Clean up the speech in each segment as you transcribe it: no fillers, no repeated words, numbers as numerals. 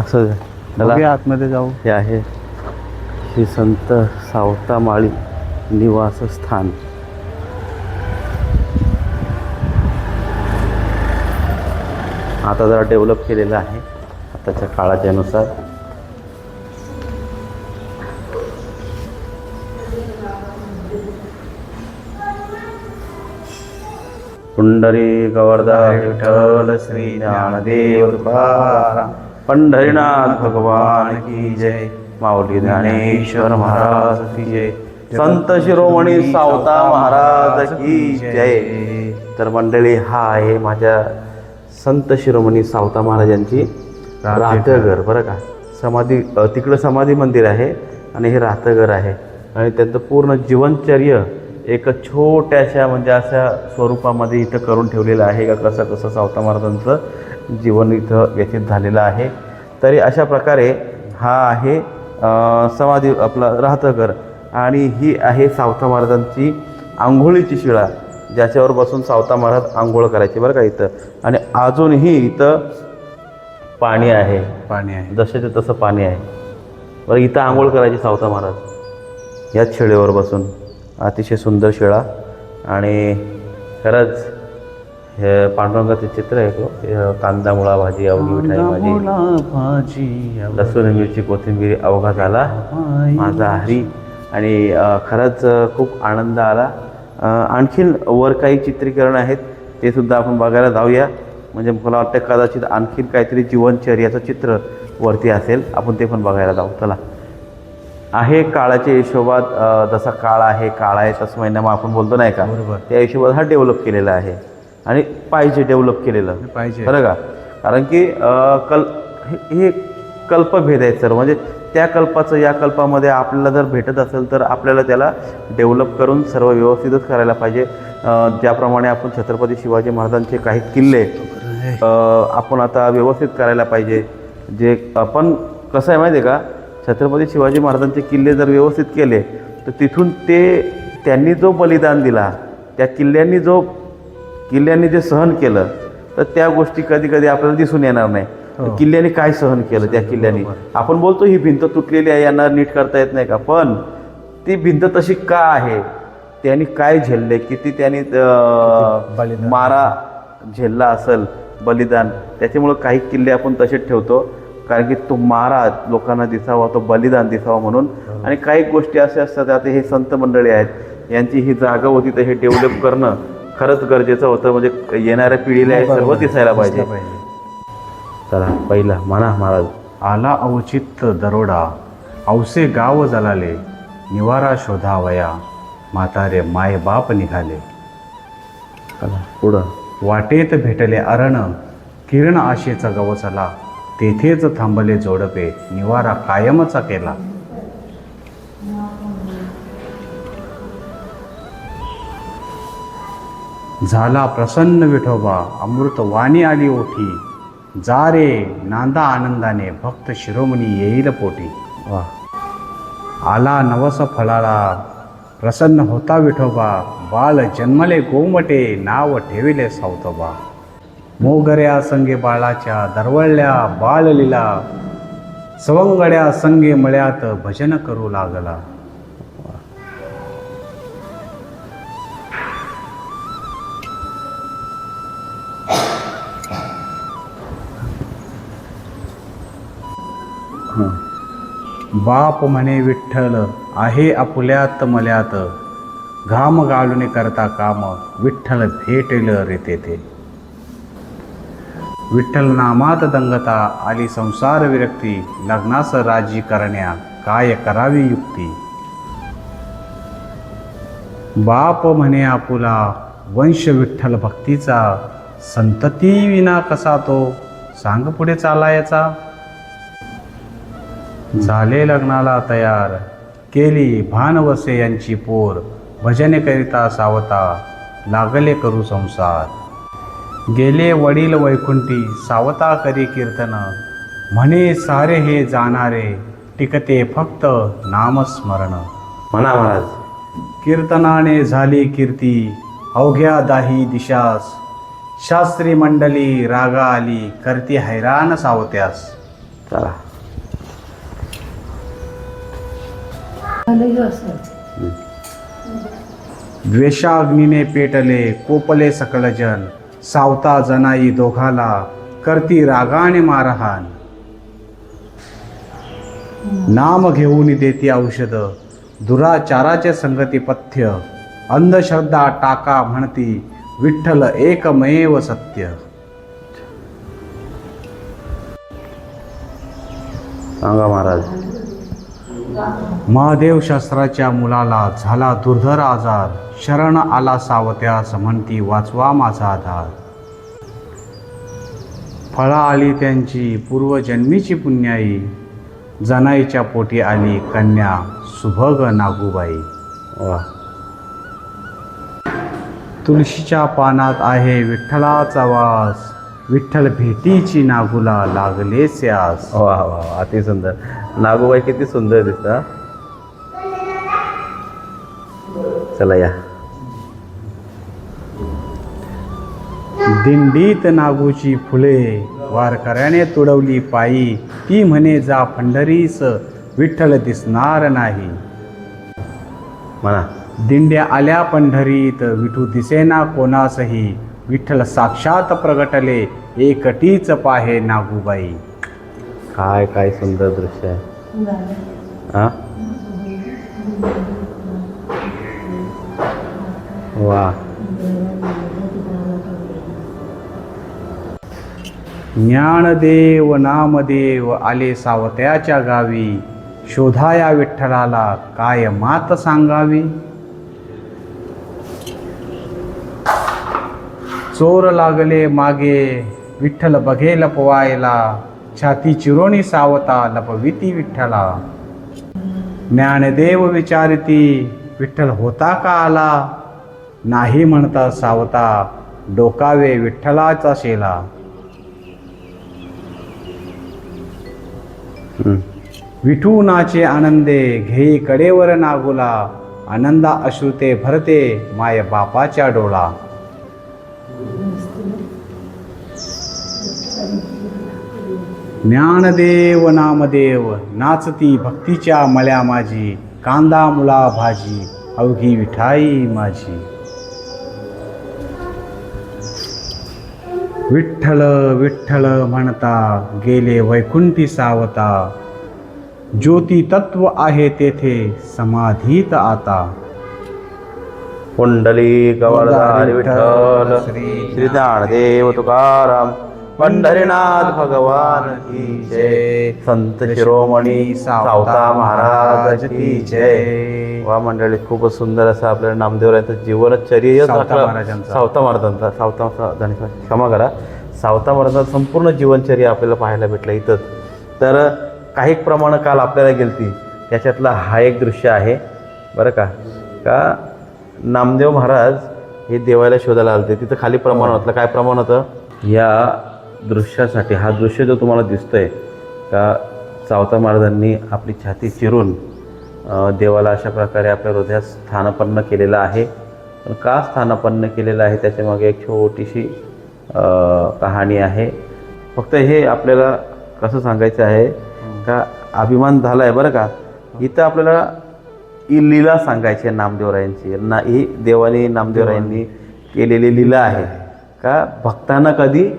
असं बघूया आतमध्ये जाऊ. हे आहे श्री संत सावतामाळी निवासस्थान. आता जरा डेव्हलप केलेलं आहे आताच्या काळाच्या नुसार. पुंडरी गोवर्धन विठ्ठल श्री ज्ञानदेव तुकाराम. पंढरीनाथ भगवान की जय. माऊली ज्ञानेश्वर महाराज की जय. संत शिरोमणी सावता महाराज की जय. तर मंडळी, हा आहे माझ्या संत शिरोमणी सावता महाराजांची राहतं घर बरं का. समाधी तिकडं समाधी मंदिर आहे आणि हे राहतं घर आहे. आणि त्यांचं पूर्ण जीवनचर्य एक छोट्याशा म्हणजे अशा स्वरूपामध्ये इथं करून ठेवलेलं आहे का कसं कसं सावता महाराजांचं जीवन इथं व्यतीत झालेलं आहे. तरी अशा प्रकारे हा आहे समाधी आपलं राहतं घर. आणि ही आहे सावता महाराजांची आंघोळीची शिळा, ज्याच्यावर बसून सावता महाराज आंघोळ करायचे बरं का इथं. आणि अजूनही इथं पाणी आहे, पाणी आहे, जसेचं तसं पाणी आहे बरं. इथं आंघोळ करायची सावता महाराज याच शिळेवर बसून. अतिशय सुंदर शिळा. आणि खरंच हे पांडुरंगाचे चित्र आहे. कांदा मुळा भाजी अवघी मिठाई भाजी, लसूण मिरची कोथिंबीर अवघा झाला माझा हरी. आणि खरंच खूप आनंद आला. आणखीन वर काही चित्रीकरण आहेत, ते सुद्धा आपण बघायला जाऊया. म्हणजे मला वाटतं कदाचित आणखीन काहीतरी जीवनचर्याचं चित्र वरती असेल, आपण ते पण बघायला जाऊ. चला. आहे काळाच्या हिशोबात, जसा काळ आहे तसं महिना आपण बोलतो नाही का, त्या हिशोबात हा डेव्हलप केलेला आहे. आणि पाहिजे डेव्हलप केलेलं पाहिजे बरं का. कारण की हे कल्पभेद आहेत सर. म्हणजे त्या कल्पाचं या कल्पामध्ये आपल्याला जर भेटत असेल तर आपल्याला त्याला डेव्हलप करून सर्व व्यवस्थितच करायला पाहिजे. ज्याप्रमाणे आपण छत्रपती शिवाजी महाराजांचे काही किल्ले आपण आता व्यवस्थित करायला पाहिजे. जे आपण कसं आहे माहिती आहे का, छत्रपती शिवाजी महाराजांचे किल्ले जर व्यवस्थित केले तर तिथून त्यांनी जो बलिदान दिला, त्या किल्ल्यांनी जे सहन केलं, तर त्या गोष्टी कधी कधी आपल्याला दिसून येणार नाही. किल्ल्याने काय सहन केलं त्या किल्ल्याने. आपण बोलतो ही भिंत तुटलेली आहे, यांना नीट करता येत नाही का, पण ती भिंत तशी का आहे, त्यांनी काय झेलले, किती त्यांनी मारा झेलला असेल, बलिदान. त्याच्यामुळं काही किल्ले आपण तसेच ठेवतो, कारण की तो मारा लोकांना दिसावा, तो बलिदान दिसावा म्हणून. आणि काही गोष्टी अशा असतात, आता हे संत मंडळी आहेत, यांची ही जागा होती, तर हे डेव्हलप करणं खरंच गरजेचं होतं. म्हणजे येणाऱ्या पिढीला हे सर्व दिसायला पाहिजे. चला, पहिला म्हणा महाराज. आला अवचित दरोडा, औसे गाव जलाले, निवारा शोधावया, म्हातारे माय बाप निघाले. चला पुढं. वाटेत भेटले अरण, किरण आशेचा गवसला, तेथेच थांबले जोडपे, निवारा कायमचा केला. झाला प्रसन्न विठोबा, अमृत वाणी आली ओठी, जा रे नांदा आनंदाने, भक्त शिरोमणी येईल पोटी. आला नवस फळाला, प्रसन्न होता विठोबा, बाळ जन्मले गोमटे, नाव ठेविले सावतोबा. मोगऱ्या संगे बाळाच्या दरवळल्या बाळलीला, सवंगड्या संगे मळ्यात भजन करू लागला. बाप म्हणे विठ्ठल आहे आपुल्यात मल्यात, घाम गाळून करता काम, विठ्ठल भेटेल रे तेथे. विठ्ठल नामात दंगता, आली संसार विरक्ती, लग्नास राजी करण्या, काय करावी युक्ती. बाप म्हणे आपुला, वंश विठ्ठल भक्तीचा, संतती विना कसा तो, सांग पुढे चालायचा. झाले लग्नाला तयार, केली भानवसे यांची पोर, भजने करिता सावता, लागले करू संसार. गेले वडील वैकुंठी, सावता करी कीर्तन, म्हणे सारे हे जाणारे, टिकते फक्त नामस्मरण. म्हणा महाराज. कीर्तनाने झाली कीर्ती, अवघ्या दाही दिशास, शास्त्री मंडळी रागा आली, करती हैराण सावत्यास. चला. द्वेषाग्नीने पेटले कोपले सकळ जन, सावता जनाई दोघाला करती रागाने मारहाण. नाम घेऊन देती औषध, दुराचाराचे संगती पथ्य, अंधश्रद्धा टाका म्हणती विठ्ठल एकमेव सत्य. सांगा महाराज. महादेव शास्त्राच्या मुलाला झाला दुर्धर आजार, शरण आला सावत्यास म्हणती वाचवा माझा आधार. फळा आली त्यांची पूर्वजन्मीची पुण्याई, जनाईच्या पोटी आली कन्या सुभग नागूबाई. वा. तुळशीच्या पानात आहे विठ्ठलाचा वास, विठ्ठल भेटीची नागूला लागले स्यास. वा वा वा, अति सुंदर. नागूबाई किती सुंदर दिसता. चला या. दिंडीत नागूची फुले वारकऱ्याने तुडवली पायी, ती म्हणे जा पंढरीस विठ्ठल दिसणार नाही. म्हणा. दिंड्या आल्या पंढरीत विठू दिसेना कोणासही, विठ्ठल साक्षात प्रगटले एकटीच पाहे नागूबाई. काय काय सुंदर दृश्य आहे. हा. वा. ज्ञानदेव नामदेव आले सावत्याच्या गावी, शोधाया विठ्ठलाला काय मात सांगावी. चोर लागले मागे विठ्ठल बघे लपवायला, छाती चिरोणी सावता लपविती विठ्ठला. ज्ञानदेव विचारती विठ्ठल होता का आला, नाही म्हणता सावता डोकावे विठ्ठलाचा शेला. विठू नाचे आनंदे घेई कडेवर नागुला, आनंदा अश्रुते भरते माय बापाच्या डोळा. ज्ञानदेव नामदेव नाचती भक्तीच्या मळ्या माझी, कांदा मुला भाजी अवघी विठाई माझी. विठ्ठल विठ्ठल म्हणता गेले वैकुंठी सावता, ज्योती तत्व आहे तेथे समाधीत आता. पुंडलिक वरदारी विठ्ठल श्री ज्ञानदेव तुकाराम पंढरीनाथ भगवान की जय. संत शिरोमणी सावता महाराज की जय. वा मंडळी, खूपच सुंदर असं आपल्याला नामदेवरायांचं जीवनचर्या सावता महाराजांचं. क्षमा करा, सावता महाराजांचं संपूर्ण जीवनचर्या आपल्याला पाहायला भेटलं इथंच. तर काही प्रमाण काल आपल्याला गेलती, त्याच्यातला हा एक दृश्य आहे बरं का नामदेव महाराज हे देवाला शोधायला आलते. तिथं खाली प्रमाण होतं. काय प्रमाण होतं या दृश्यासाठी? हा दृश्य जो तुम्हाला दिसतोय का, सावता महाराजांनी आपली छाती चिरून देवाला अशा प्रकारे आपल्या हृदयात स्थानापन्न केलेलं आहे. पण का स्थानापन्न केलेलं आहे त्याच्यामागे एक छोटीशी कहाणी आहे. फक्त हे आपल्याला कसं सांगायचं आहे का, अभिमान झाला आहे बरं का. इथं आपल्याला ही लीला सांगायची आहे नामदेवरायांची. ही देवाने नामदेवरायांनी केलेली लीला आहे का, भक्तांना कधी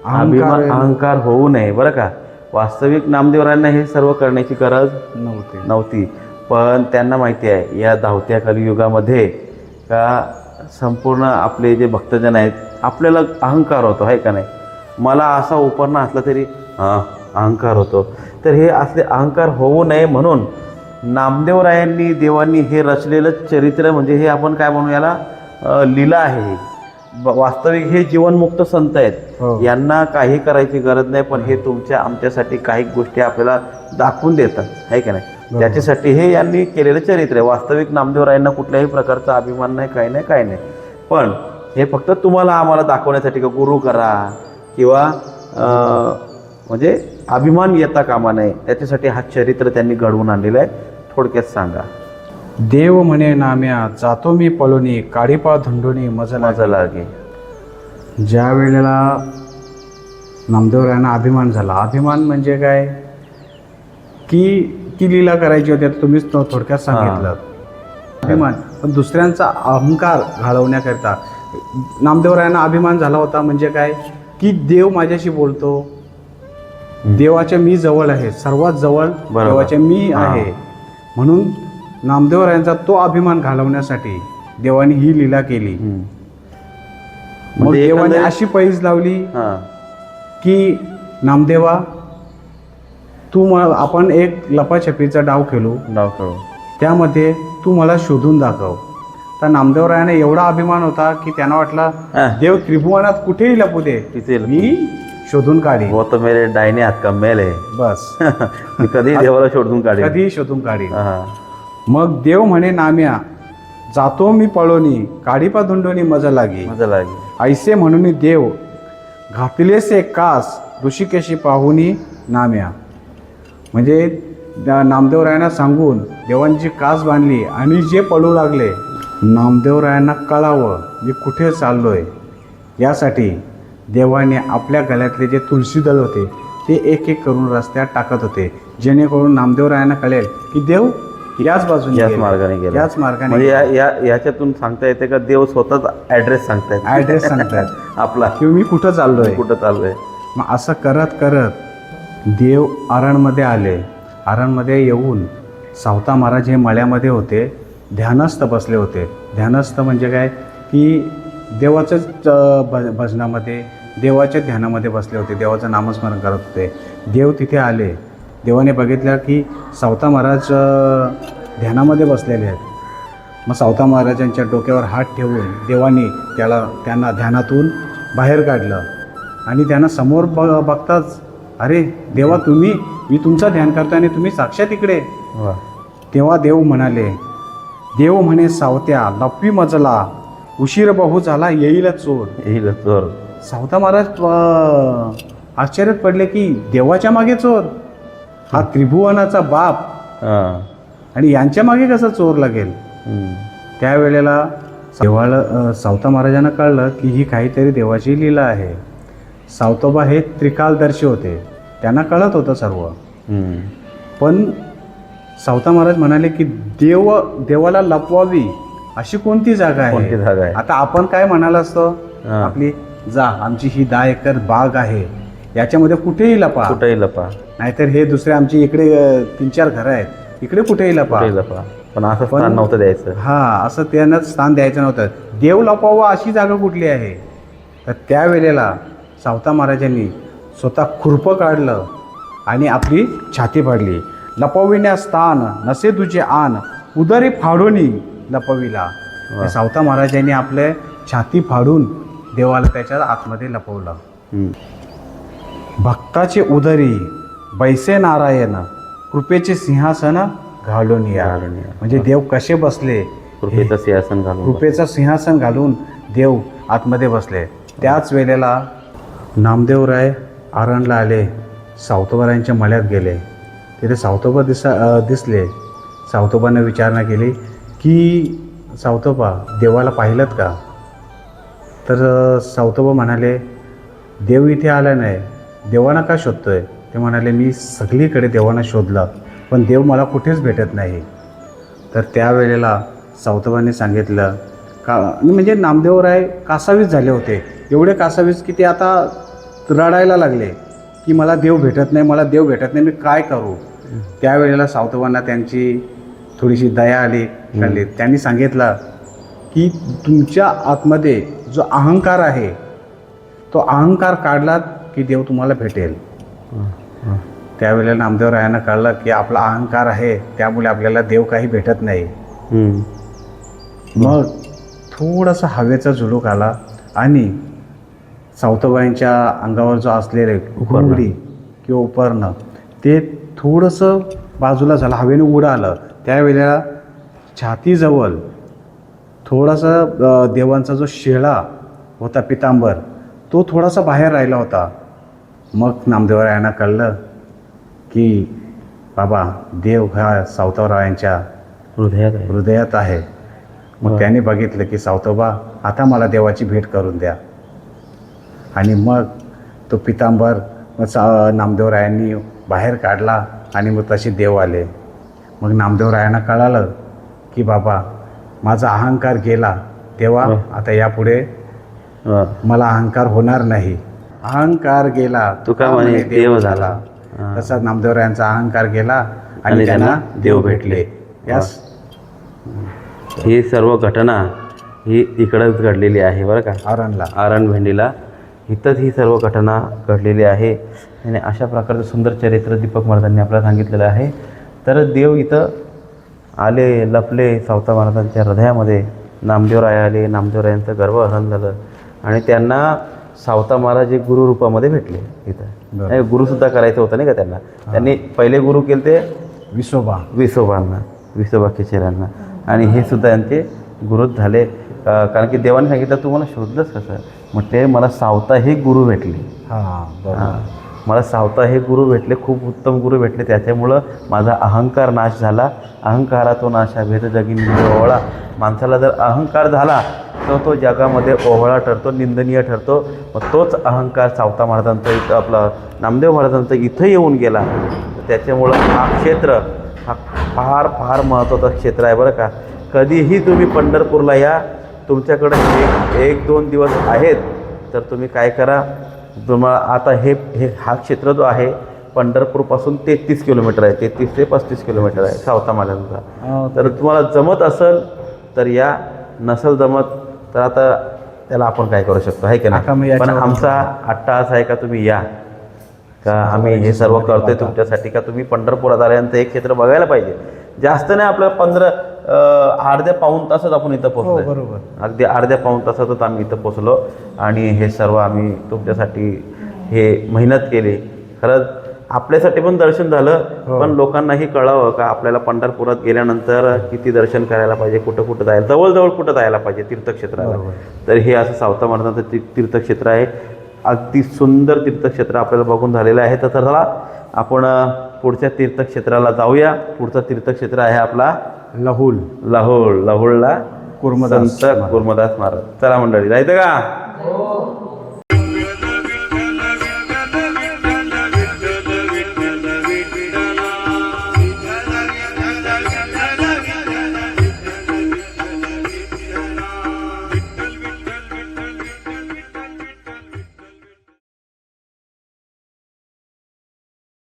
अहंकार होऊ नये बरं का. वास्तविक नामदेवरायांना हे सर्व करण्याची गरज नव्हती, पण त्यांना माहिती आहे या धावत्या कलियुगामध्ये का संपूर्ण आपले जे भक्तजन आहेत, आपल्याला अहंकार होतो आहे का नाही. मला असा उपरणा असला तरी अहंकार होतो. तर हे असले अहंकार होऊ नये म्हणून नामदेवरायांनी देवांनी हे रचलेलं चरित्र, म्हणजे हे आपण काय म्हणू याला, लीला आहे. वास्तविक हे जीवनमुक्त संत आहेत. यांना काही करायची गरज नाही, पण हे तुमच्या आमच्यासाठी काही गोष्टी आपल्याला दाखवून देतात आहे का नाही. त्याच्यासाठी हे यांनी केलेलं चरित्र आहे. वास्तविक नामदेवरायांना कुठल्याही प्रकारचा अभिमान नाही, काही नाही. पण हे फक्त तुम्हाला आम्हाला दाखवण्यासाठी का गुरु करा किंवा म्हणजे अभिमान येता कामा नये, त्याच्यासाठी हा चरित्र त्यांनी घडवून आणलेला आहे. थोडक्यात सांगा. देव म्हणे नाम्या जातो मी पळोनी, काळीपा धुंडोनी मजा लागे. ज्या वेळेला नामदेवरायांना अभिमान झाला, अभिमान म्हणजे काय, की लीला करायची होती आता तुम्हीच थोडक्यात सांगितलं. अभिमान, पण दुसऱ्यांचा अहंकार घालवण्याकरिता नामदेवरायांना अभिमान झाला होता. म्हणजे काय की देव माझ्याशी बोलतो, देवाच्या मी जवळ आहे, सर्वात जवळ देवाच्या मी आहे. म्हणून नामदेवरायांचा तो अभिमान घालवण्यासाठी देवाने ही लीला केली. मग देवाने अशी पैज लावली की नामदेवा आपण एक लपाछपीचा डाव खेळू, त्यामध्ये तू मला शोधून दाखव. तर नामदेवरायाने एवढा अभिमान होता की त्यांना वाटला देव त्रिभुवनात कुठेही लपू दे, मी शोधून काढी. वो तो मेरे डायने हात का मेल आहे, बस मी कधी देवाला शोधून काढी, कधीही शोधून काढी. मग देव म्हणे नाम्या जातो मी पळोनी, काढीपा धुंडोनी मज लागी. ऐसे म्हणून देव घातलेसे कास, ऋषिकेशी पाहुनी नाम्या. म्हणजे नामदेवरायांना सांगून देवांची कास बांधली आणि जे पळू लागले. नामदेवरायांना कळावं मी कुठे चाललोय, यासाठी देवाने आपल्या गळ्यातले जे तुळशी दल होते ते एक एक करून रस्त्यात टाकत होते, जेणेकरून नामदेवरायांना कळेल की देव याच बाजूने, याच मार्गाने गेला, याच मार्गाने. म्हणजे याच्यातून सांगता येते का देव स्वतःच ॲड्रेस सांगतायत आपला, की मी कुठं चाललोय. मग असं करत करत देव आरणमध्ये आले. आरणमध्ये येऊन सावता महाराज हे मळ्यामध्ये होते, ध्यानस्थ बसले होते. ध्यानस्थ म्हणजे काय की देवाचंच भजनामध्ये, देवाच्या ध्यानामध्ये बसले होते, देवाचं नामस्मरण करत होते. देव तिथे आले. देवाने बघितलं की सावता महाराज ध्यानामध्ये बसलेले आहेत. मग सावता महाराजांच्या डोक्यावर हात ठेवून देवाने त्यांना ध्यानातून बाहेर काढलं. आणि त्यांना समोर बघताच, अरे देवा तुम्ही, मी तुमचं ध्यान करतो आणि तुम्ही साक्षात इकडे. तेव्हा देव म्हणे सावत्या लपवी मजला, उशीर बहु झाला येईल चोर. सावता महाराज आश्चर्यात पडले की देवाच्या मागे चोर, हा त्रिभुवनाचा बाप, आणि यांच्या मागे कसा चोर लागेल. त्यावेळेला सावता महाराजांना कळलं की ही काहीतरी देवाची लीला आहे. सावतोबा हे त्रिकालदर्शी होते, त्यांना कळत होतं सर्व. पण सावता महाराज म्हणाले की देवाला लपवावी अशी कोणती जागा आहे. आता आपण काय म्हणाल असतो, आपली आमची ही 10 एकर बाग आहे, याच्यामध्ये कुठेही लपा, नाहीतर हे दुसरे आमची इकडे 3-4 घरं आहेत, इकडे कुठेही लपा. पण असं स्थान नव्हतं द्यायचं. असं त्यांना स्थान द्यायचं नव्हतं. देव लपवावं अशी जागा कुठली आहे. तर त्यावेळेला सावता महाराजांनी स्वतः खुरपं काढलं आणि आपली छाती फाडली. लपविण्या स्थान नसे तुझे आन, उदरी फाडूनी लपविला. सावता महाराजांनी आपले छाती फाडून देवाला त्याच्या आतमध्ये लपवलं. भक्ताचे उदरी बैसे नारायण, कृपेचे सिंहासन घालून या. म्हणजे देव कसे बसले, कृपेचं सिंहासन घालून देव आतमध्ये बसले. त्याच वेळेला नामदेवराय आरणला आले, सावतोबारायांच्या मळ्यात गेले. तिथे सावतोबा दिसले. सावतोबाने विचारणा केली की सावतोबा देवाला पाहिलं का. तर सावतोबा म्हणाले देव इथे आला नाही, देवांना का शोधतोय. ते म्हणाले मी सगळीकडे देवांना शोधलं, पण देव मला कुठेच भेटत नाही. तर त्यावेळेला सावतोबांनी सांगितलं का, म्हणजे नामदेवराय कासावीस झाले होते, एवढे कासावीस की ते आता रडायला लागले की मला देव भेटत नाही, मी काय करू. त्यावेळेला सावतोबांना त्यांची थोडीशी दया आली. त्यांनी सांगितलं की तुमच्या आतमध्ये जो अहंकार आहे तो अहंकार काढलात की देव तुम्हाला भेटेल. त्यावेळेला नामदेवरायांना कळलं की आपला अहंकार आहे, त्यामुळे आपल्याला देव काही भेटत नाही. मग थोडासा हवेचा झुळूक आला आणि सावतोबाईंच्या अंगावर जो असलेले घोंगडी किंवा उपरणं ते थोडंसं बाजूला झालं, हवेने उडालं. त्यावेळेला छातीजवळ थोडासा देवांचा जो शेळा होता पितांबर तो थोडासा बाहेर राहिला होता. मग नामदेवरायांना कळलं की बाबा देव ह्या सावतारायांच्या हृदयात आहे. मग त्यांनी बघितलं की सावतोबा आता मला देवाची भेट करून द्या. आणि मग तो पितांबर नामदेवरायांनी बाहेर काढला आणि मग तसे देव आले. मग नामदेवरायांना कळालं की बाबा माझा अहंकार गेला, तेव्हा आता यापुढे मला अहंकार होणार नाही. अहंकार गेला तुका म्हणे देव झाला. तसा नामदेवरायांचा अहंकार गेला आणि त्यांना देव भेटले. यास ही सर्व घटना ही इकडंच घडलेली आहे बरं का, आरणला आरण भेंडीला इथंच ही सर्व घटना घडलेली आहे. आणि अशा प्रकारचं सुंदर चरित्र दीपक महाराजांनी आपल्याला सांगितलेलं आहे. तर देव इथं आले, लपले सावता महाराजांच्या हृदयामध्ये. नामदेवराय आले, नामदेवरायांचं गर्भहरण झालं आणि त्यांना सावता महाराज एक गुरुरूपामध्ये भेटले इथं. नाही, गुरुसुद्धा करायचं होतं नाही का त्यांना. त्यांनी पहिले गुरु केले ते विसोबांना, विसोबा केशरांना, आणि हे सुद्धा यांचे गुरुच झाले. कारण की देवाने सांगितलं तू मला शोधलंच कसं, म्हटले मला सावता हे गुरु भेटले. मला सावता हे गुरु भेटले, खूप उत्तम गुरु भेटले, त्याच्यामुळं माझा अहंकार नाश झाला. अहंकारातो नाशा भेद जगी निंद ओहळा. माणसाला जर अहंकार झाला तर तो जगामध्ये ओहळा ठरतो, निंदनीय ठरतो. मग तोच अहंकार सावता महाराजांचा इथं, आपला नामदेव महाराजांचा इथं येऊन गेला. त्याच्यामुळं हा क्षेत्र हा फार फार महत्त्वाचा क्षेत्र आहे बरं का. कधीही तुम्ही पंढरपूरला या, तुमच्याकडे एक दोन दिवस आहेत तर तुम्ही काय करा, तुम्हाला आता हा क्षेत्र जो आहे पंढरपूरपासून 33 किलोमीटर आहे, 33 ते 35 किलोमीटर आहे सावता महाराजांचा. तर तुम्हाला जमत असेल तर या, नसेल जमत तर आता त्याला आपण काय करू शकतो आहे की नाही. पण आमचा अट्टा असा आहे का तुम्ही या, का आम्ही हे सर्व करतोय तुमच्यासाठी, का तुम्ही पंढरपुरात आल्यानंतर एक क्षेत्र बघायला पाहिजे. जास्त नाही, आपल्याला अर्ध्या पाऊण तासात आपण इथं पोहोचलो. बरोबर, अगदी अर्ध्या पाऊण तासातच आम्ही इथं पोचलो आणि हे सर्व आम्ही तुमच्यासाठी हे मेहनत केली. खरंच आपल्यासाठी पण दर्शन झालं, पण लोकांनाही कळावं का आपल्याला पंढरपुरात गेल्यानंतर किती दर्शन करायला पाहिजे, कुठं कुठं जायला, जवळजवळ कुठं जायला पाहिजे तीर्थक्षेत्राला. तर हे असं सावता महाराजांचं तीर्थक्षेत्र आहे. अगदी सुंदर तीर्थक्षेत्र आपल्याला बघून झालेलं आहे. तर चला आपण पुढच्या तीर्थक्षेत्राला जाऊया. पुढचं तीर्थक्षेत्र आहे आपला लहुळला कुर्मदास महाराज. चला मंडळी, जायचं का?